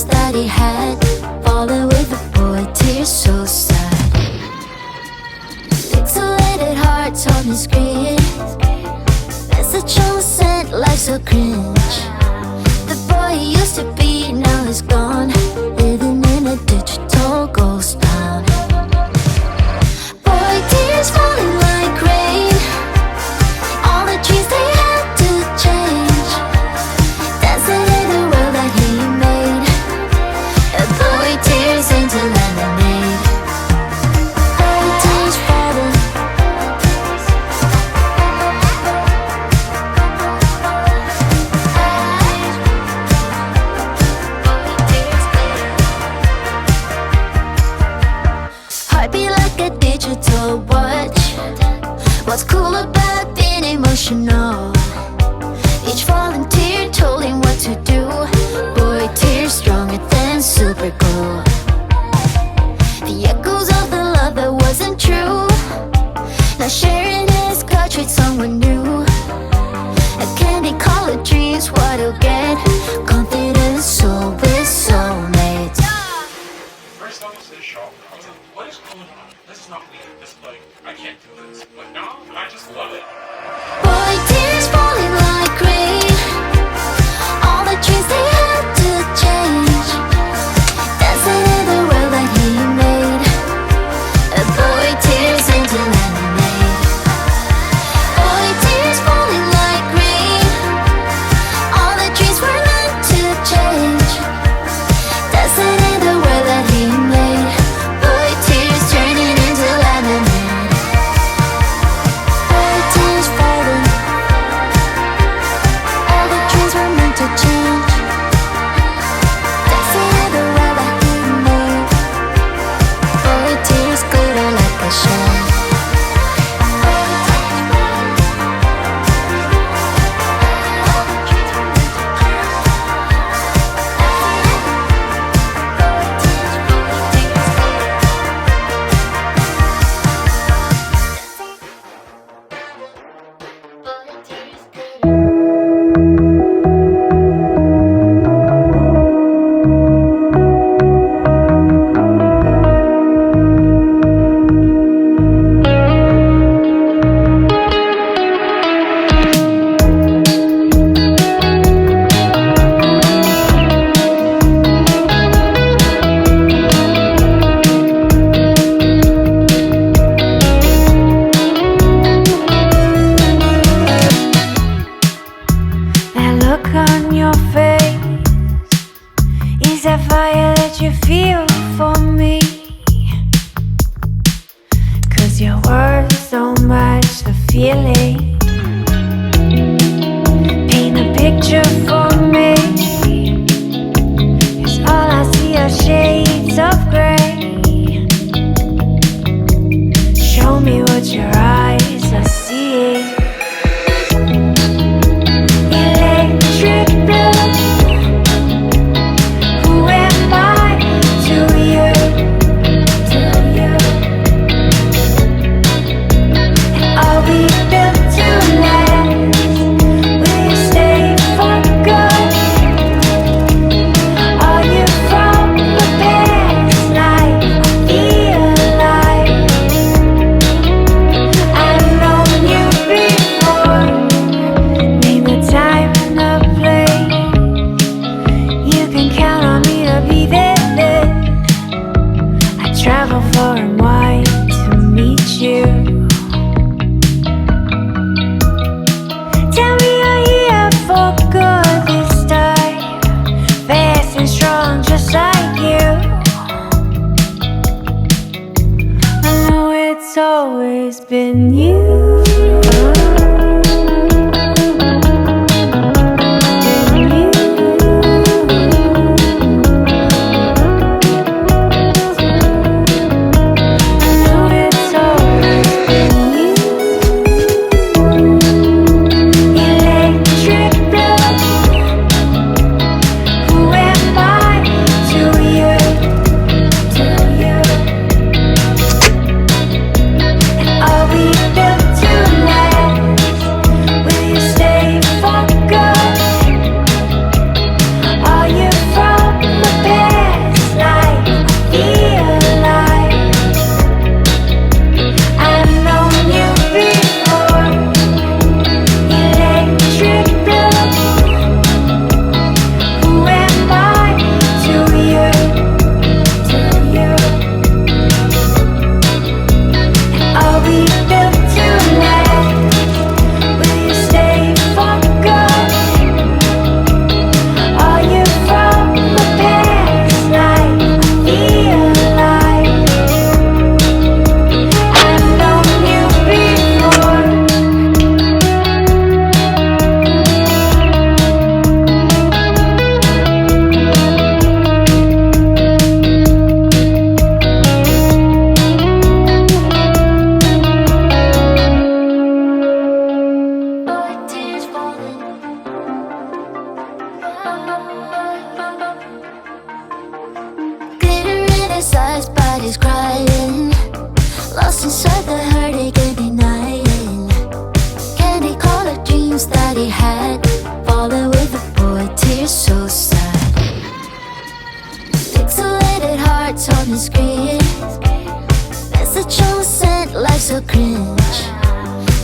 dreams that he had, falling with the boy, tears so sad. Pixelated hearts on his screen, message on sent, life so cringe. The boy he used to be now is gone, living in a digital ghost town. Boy, tears falling like rain, all the dreams they had to change, dancing in the world that he made. A boy tears into lemonade. Boy, tears falling. Heartbeat like a digital watch. What's cool about being emotional? Each falling tear told him what to do. Boy, tears stronger than super glue. The echoes of the love that wasn't true, now sharing his couch with someone new. A candy colored dreams, what he'll get. Confident soul with soulmates. First I was in shock. I was like, what is going on? This is not me. This is like, I can't do this. But now, I just love it. Boy, tears falling like rain, all the dreams they had to change, dancing in the world that he made. A boy tears into lemonade. Boy, tears falling like rain, all the dreams were meant to change, dancing in the world that he made. Boy, tears turning into lemonade. Boy, tears falling, all the dreams were meant to change, dancing in the world that he made. Boy, tears glitter like a shell. That look on your face, is that fire that you feel for me? 'Cause your words don't match the feeling. Paint a picture for me, 'cause all I see are shades of gray. Show me what your eyes are seeing. Electric blue, who am I to you? And are we built to last? Will you stay for good? Are you from the past life? Feel alive. I've known you before. Name the time and the place. You can count on me to be there then. I travel far and wide to meet you. Tell me you're here for good this time, fast and strong just like you. I know it's always been you. Electric blue, who am I to you? And are we built to last? his eyes, but he's crying, lost inside the hurt he can't denying. Candy colored dreams that he had, falling with a boy, tears so sad. Pixelated hearts on the screen, message on sent, life so cringe.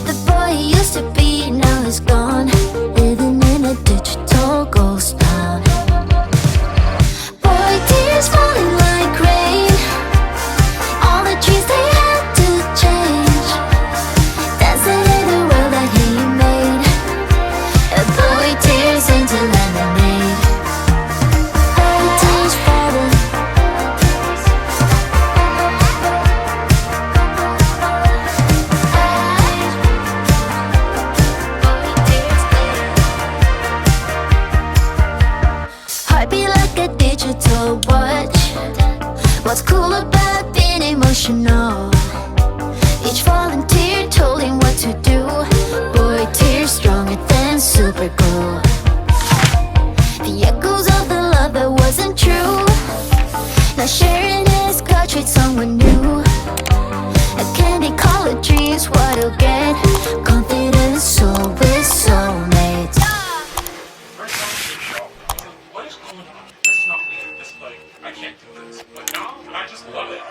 The boy he used to be, now he's gone, living in a digital ghost town. Boy, tears falling like rain, all the dreams they had to change, dancing in the world that he made. A boy tears into lemonade. Boy, tears falling. Heartbeat like a digital watch. What's cool about being emotional? Each falling tear told him what to do. Boy, tears stronger than super glue. The echoes of the love that wasn't true, now sharing his couch with someone new. A candy colored dreams, what he'll get. Confident soul with soulmates. First time I see a shop, I was like, what is going on? This is not weird. This is like, I can't do this. But now, I just love it.